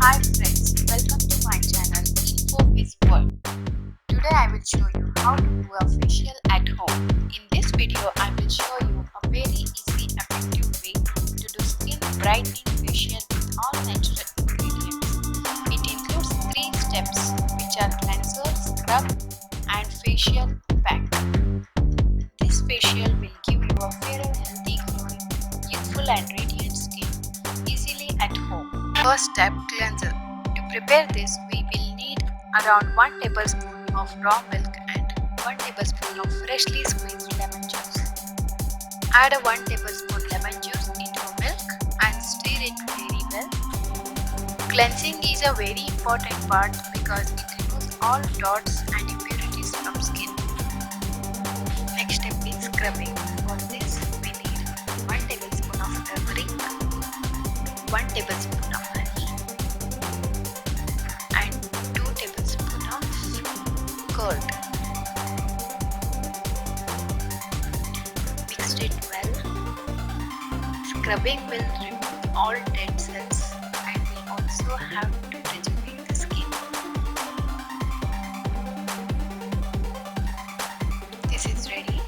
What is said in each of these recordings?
Hi friends, welcome to my channel infovizworld. Today I will show you how to do a facial at home. In this video I will show you a very easy effective way to do skin brightening facial with all natural ingredients. It includes 3 steps which are cleanser, scrub and facial pack. This facial will give you a fairer, healthy, glowing, youthful and radiant skin easily at home. First step, cleanser. To prepare this, we will need around 1 tablespoon of raw milk and 1 tablespoon of freshly squeezed lemon juice. Add a 1 tablespoon lemon juice into milk and stir it very well. Cleansing is a very important part because it removes all dots and impurities from skin. Next step is scrubbing. For this, we need 1 tablespoon of turmeric, 1 tablespoon of honey and 2 tablespoons of curd. Mix it well. Scrubbing will remove all dead cells and will also help to rejuvenate the skin. This is ready.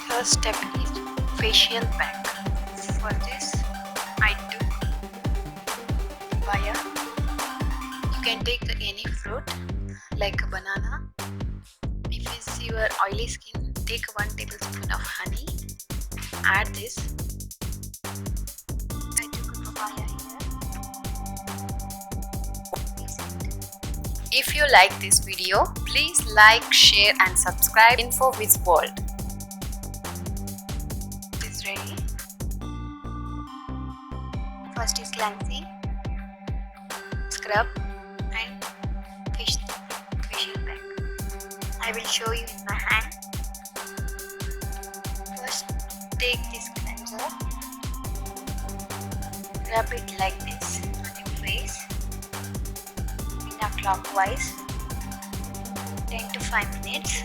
First step is facial pack. For this, I took papaya. You can take any fruit like a banana. If it's your oily skin, take 1 tablespoon of honey. Add this. I took a papaya here. If you like this video, please like, share and subscribe infovizworld. Is ready. First is cleansing, scrub and facial pack. I will show you in my hand. First take this cleanser, rub it like this on your face clockwise 10 to 5 minutes.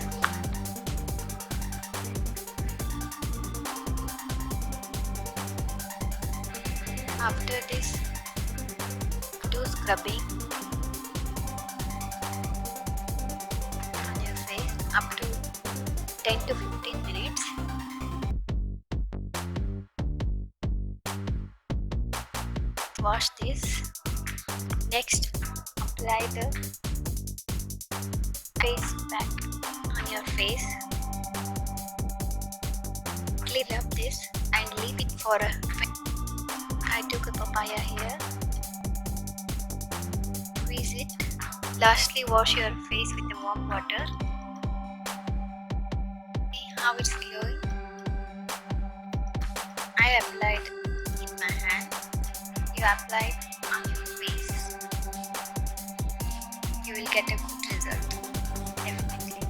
After this, do scrubbing on your face up to 10 to 15 minutes. Wash this. Next, apply the face pack on your face. Clean up this and leave it for a I took a papaya here. Squeeze it. Lastly, wash your face with the warm water. See how it's glowing. I applied in my hand. You apply it on your face. You will get a good result. Definitely.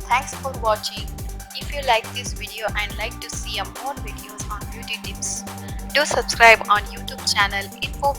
Thanks for watching. If you like this video and like to see more videos on beauty tips, do subscribe on YouTube channel Info